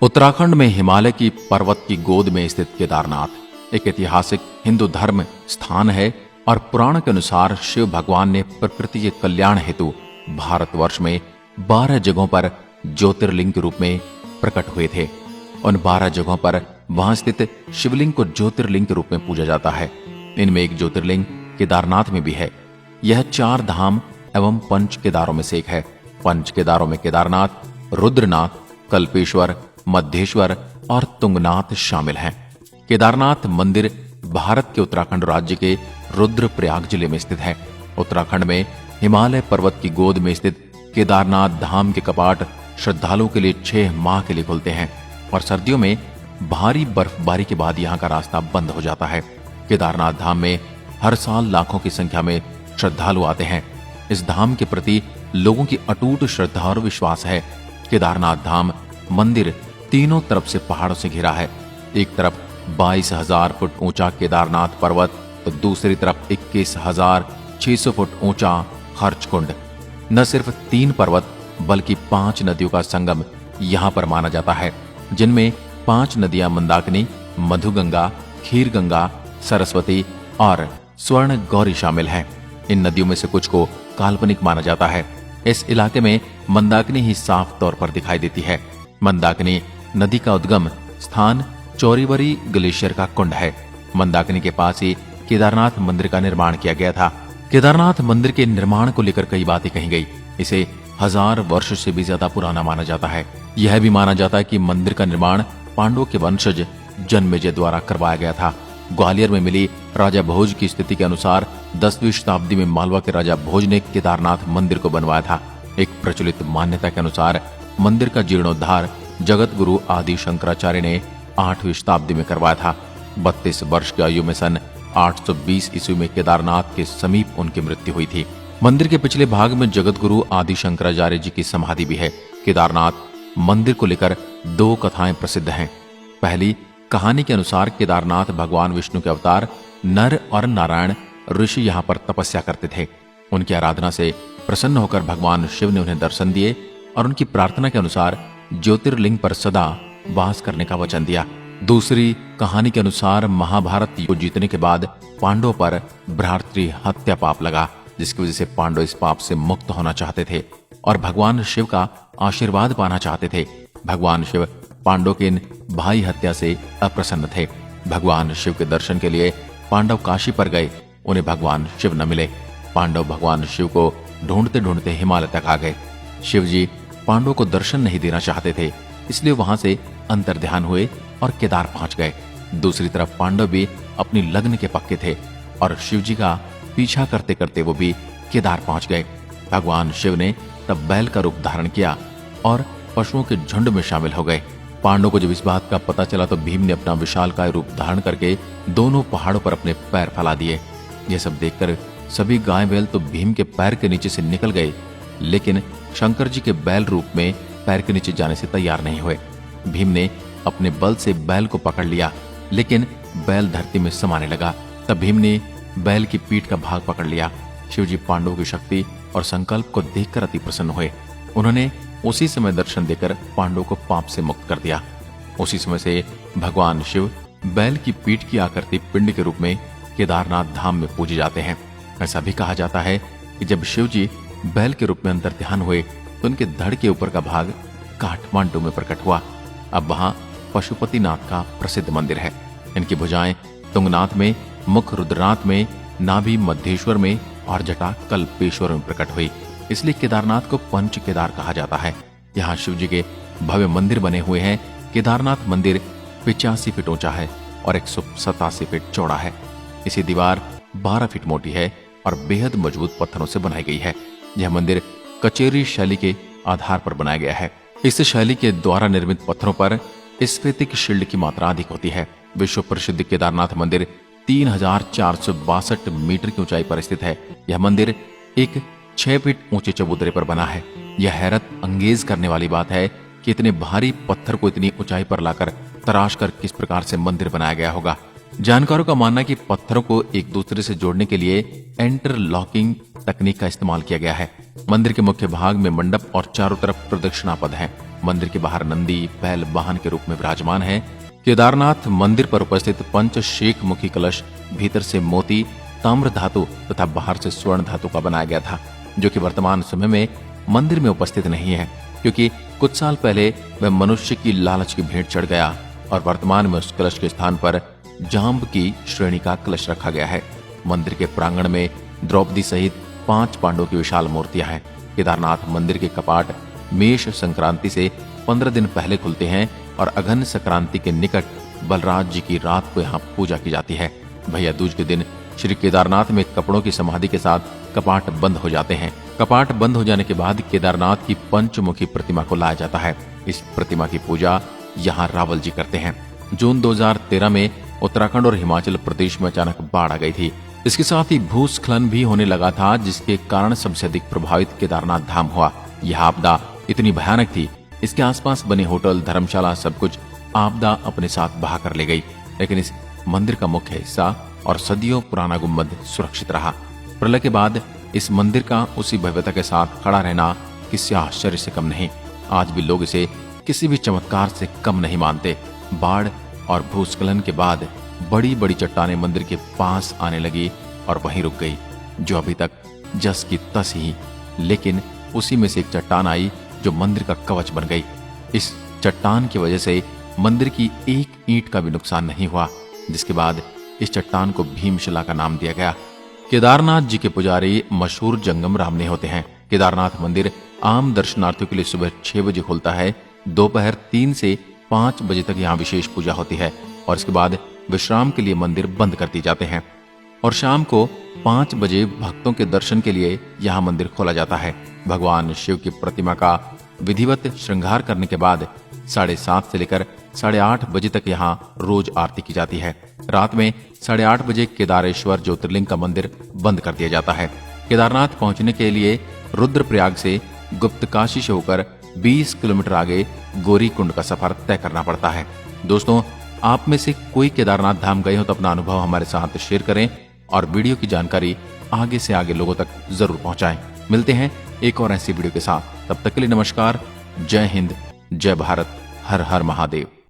उत्तराखंड में हिमालय की पर्वत की गोद में स्थित केदारनाथ एक ऐतिहासिक हिंदू धर्म स्थान है और पुराण के अनुसार शिव भगवान ने प्रकृति के कल्याण हेतु भारतवर्ष में 12 जगहों पर ज्योतिर्लिंग के रूप में प्रकट हुए थे। उन 12 जगहों पर वहां स्थित शिवलिंग को ज्योतिर्लिंग के रूप में पूजा जाता है। इनमें एक ज्योतिर्लिंग केदारनाथ में भी है। यह 4 धाम एवं पंच केदारों में से एक है। पंच केदारों में केदारनाथ, रुद्रनाथ, कल्पेश्वर, मध्येश्वर और तुंगनाथ शामिल हैं। केदारनाथ मंदिर भारत के उत्तराखंड राज्य के रुद्रप्रयाग जिले में स्थित है। उत्तराखंड में हिमालय पर्वत की गोद में स्थित केदारनाथ धाम के कपाट श्रद्धालुओं के लिए 6 माह के लिए खुलते हैं और सर्दियों में भारी बर्फबारी के बाद यहां का रास्ता बंद हो जाता है। केदारनाथ धाम में हर साल लाखों की संख्या में श्रद्धालु आते हैं। इस धाम के प्रति लोगों की अटूट श्रद्धा और विश्वास है। केदारनाथ धाम मंदिर तीनों तरफ से पहाड़ों से घिरा है। एक तरफ 22,000 फुट ऊंचा केदारनाथ पर्वत तो दूसरी तरफ 21,600 फुट ऊंचा खर्चकुंड। न सिर्फ 3 पर्वत बल्कि 5 नदियों का संगम यहाँ पर माना जाता है, जिनमें 5 नदियां मंदाकिनी, मधुगंगा, खीरगंगा, सरस्वती और स्वर्ण गौरी शामिल हैं। इन नदियों में से कुछ को काल्पनिक माना जाता है। इस इलाके में मंदाकिनी ही साफ तौर पर दिखाई देती है। मंदाकिनी नदी का उद्गम स्थान चौरीवरी ग्लेशियर का कुंड है। मंदाकिनी के पास ही केदारनाथ मंदिर का निर्माण किया गया था। केदारनाथ मंदिर के निर्माण को लेकर कई बातें कही गई। इसे 1000 वर्ष से भी ज्यादा पुराना माना जाता है। यह भी माना जाता है कि मंदिर का निर्माण पांडवों के वंशज जन्मेजय द्वारा करवाया गया था। ग्वालियर में मिली राजा भोज की स्थिति के अनुसार 10वीं शताब्दी में मालवा के राजा भोज ने केदारनाथ मंदिर को बनवाया था। एक प्रचलित मान्यता के अनुसार मंदिर का जीर्णोद्धार जगत गुरु आदि शंकराचार्य ने 8वीं शताब्दी में करवाया था। 32 वर्ष की आयु में सन 820 ईस्वी में केदारनाथ के समीप उनकी मृत्यु हुई थी। मंदिर के पिछले भाग में जगत गुरु आदि शंकराचार्य जी की समाधि भी है। केदारनाथ मंदिर को लेकर 2 कथाएं प्रसिद्ध हैं। पहली कहानी के अनुसार केदारनाथ भगवान विष्णु के अवतार नर और नारायण ऋषि यहाँ पर तपस्या करते थे। उनकी आराधना से प्रसन्न होकर भगवान शिव ने उन्हें दर्शन दिए और उनकी प्रार्थना के अनुसार ज्योतिर्लिंग पर सदा वास करने का वचन दिया। दूसरी कहानी के अनुसार महाभारत युद्ध जीतने के बाद पांडवों पर भ्रातृ हत्या पाप लगा, जिसकी वजह से पांडव इस पाप से मुक्त होना चाहते थे और भगवान शिव का आशीर्वाद पाना चाहते थे। भगवान शिव पांडव के इन भाई हत्या से अप्रसन्न थे। भगवान शिव के दर्शन के लिए पांडव काशी पर गए। उन्हें भगवान शिव न मिले। पांडव भगवान शिव को ढूंढते ढूंढते हिमालय तक आ गए। शिव जी पांडवों को दर्शन नहीं देना चाहते थे, इसलिए वहां से अंतर्ध्यान हुए और केदार पहुंच गए। दूसरी तरफ पांडव भी अपनी लगन के पक्के थे और शिव जी का पीछा करते करते वो भी केदार पहुंच गए। भगवान शिव ने तब बैल का रूप धारण किया और पशुओं के झुंड में शामिल हो गए। पांडवों को जब इस बात का पता चला तो भीम ने अपना विशालकाय रूप धारण करके दोनों पहाड़ों पर अपने पैर फैला दिए। यह सब देखकर सभी गाय बैल तो भीम के पैर के नीचे से निकल गए, लेकिन शंकर जी के बैल रूप में पैर के नीचे जाने से तैयार नहीं हुए। भीम ने अपने बल से बैल को पकड़ लिया, लेकिन बैल धरती में समाने लगा। तब भीम ने बैल की पीठ का भाग पकड़ लिया। शिवजी पांडवों की शक्ति और संकल्प को देखकर अति प्रसन्न हुए। उन्होंने उसी समय दर्शन देकर पांडवों को पाप से मुक्त कर दिया। उसी समय से भगवान शिव बैल की पीठ की आकृति पिंड के रूप में केदारनाथ धाम में पूजे जाते हैं। ऐसा भी कहा जाता है कि जब शिव जी बैल के रूप में अंतर्ध्यान हुए तो उनके धड़ के ऊपर का भाग काठमांडू में प्रकट हुआ। अब वहां पशुपतिनाथ का प्रसिद्ध मंदिर है। इनकी भुजाएं तुंगनाथ में, मुख रुद्रनाथ में, नाभि मध्येश्वर में और जटा कल्पेश्वर में प्रकट हुई। इसलिए केदारनाथ को पंच केदार कहा जाता है। यहाँ शिव जी के भव्य मंदिर बने हुए हैं। केदारनाथ मंदिर 85 फीट ऊंचा है और 187 फीट चौड़ा है। इसी दीवार 12 फीट मोटी है और बेहद मजबूत पत्थरों से बनाई गई है। यह मंदिर कचेरी शैली के आधार पर बनाया गया है। इस शैली के द्वारा निर्मित पत्थरों पर स्फेटिक शील्ड की मात्रा अधिक होती है। विश्व प्रसिद्ध केदारनाथ मंदिर 3462 मीटर की ऊंचाई पर स्थित है। यह मंदिर एक 6 फीट ऊंचे चबूतरे पर बना है। यह हैरत अंगेज करने वाली बात है कि इतने भारी पत्थर को इतनी ऊंचाई पर लाकर तराश कर किस प्रकार से मंदिर बनाया गया होगा। जानकारों का मानना है कि पत्थरों को एक दूसरे से जोड़ने के लिए इंटरलॉकिंग तकनीक का इस्तेमाल किया गया है। मंदिर के मुख्य भाग में मंडप और चारों तरफ प्रदक्षिणा पथ है। मंदिर के बाहर नंदी बैल वाहन के रूप में विराजमान है। केदारनाथ मंदिर पर उपस्थित पंचशीख मुखी कलश भीतर से मोती, ताम्र धातु तथा बाहर से स्वर्ण धातु का बनाया गया था, जो कि वर्तमान समय में मंदिर में उपस्थित नहीं है, क्योंकि कुछ साल पहले वह मनुष्य की लालच की भेंट चढ़ गया और वर्तमान में उस कलश के स्थान पर जांब की श्रेणी का कलश रखा गया है। मंदिर के प्रांगण में द्रौपदी सहित 5 पांडवों की विशाल मूर्तियां हैं। केदारनाथ मंदिर के कपाट मेष संक्रांति से 15 दिन पहले खुलते हैं और अघन संक्रांति के निकट बलराज जी की रात को यहाँ पूजा की जाती है। भैया दूज के दिन श्री केदारनाथ में कपड़ों की समाधि के साथ कपाट बंद हो जाते हैं। कपाट बंद हो जाने के बाद केदारनाथ की पंचमुखी प्रतिमा को लाया जाता है। इस प्रतिमा की पूजा यहाँ रावल जी करते हैं। जून 2013 में उत्तराखंड और हिमाचल प्रदेश में अचानक बाढ़ आ गई थी। इसके साथ ही भूस्खलन भी होने लगा था, जिसके कारण सबसे अधिक प्रभावित केदारनाथ धाम हुआ। यह आपदा इतनी भयानक थी, इसके आसपास बने होटल, धर्मशाला, सब कुछ आपदा अपने साथ बहा कर ले गई। लेकिन इस मंदिर का मुख्य हिस्सा और सदियों पुराना गुम्बद सुरक्षित रहा। प्रलय के बाद इस मंदिर का उसी भव्यता के साथ खड़ा रहना किसी आश्चर्य से कम नहीं। आज भी लोग इसे किसी भी चमत्कार से कम नहीं मानते। बाढ़ और भूस्खलन के बाद बड़ी बड़ी चट्टानें मंदिर के पास आने लगी और वहीं रुक गई, जो अभी तक जस की तस ही। लेकिन उसी में से एक चट्टान आई जो मंदिर का कवच बन गई। इस चट्टान की वजह से मंदिर की एक ईंट का भी नुकसान नहीं हुआ, जिसके बाद इस चट्टान को भीमशिला का नाम दिया गया। केदारनाथ जी के पुजारी मशहूर जंगम राम ने होते हैं। केदारनाथ मंदिर आम दर्शनार्थियों के लिए सुबह 6 बजे खुलता है। दोपहर 3 से 5 बजे तक यहाँ विशेष पूजा होती है और इसके बाद विश्राम के लिए मंदिर बंद कर दिए जाते हैं और शाम को 5 बजे भक्तों के दर्शन के लिए यहाँ मंदिर खोला जाता है। भगवान शिव की प्रतिमा का विधिवत श्रृंगार करने के बाद 7:30 से लेकर 8:30 बजे तक यहाँ रोज आरती की जाती है। रात में 8:30 बजे केदारेश्वर ज्योतिर्लिंग का मंदिर बंद कर दिया जाता है। केदारनाथ पहुंचने के लिए रुद्रप्रयाग से गुप्तकाशी से होकर 20 किलोमीटर आगे गौरी कुंड का सफर तय करना पड़ता है। दोस्तों, आप में से कोई केदारनाथ धाम गए हो तो अपना अनुभव हमारे साथ शेयर करें और वीडियो की जानकारी आगे से आगे लोगों तक जरूर पहुंचाएं। मिलते हैं एक और ऐसी वीडियो के साथ। तब तक के लिए नमस्कार। जय हिंद, जय भारत, हर हर महादेव।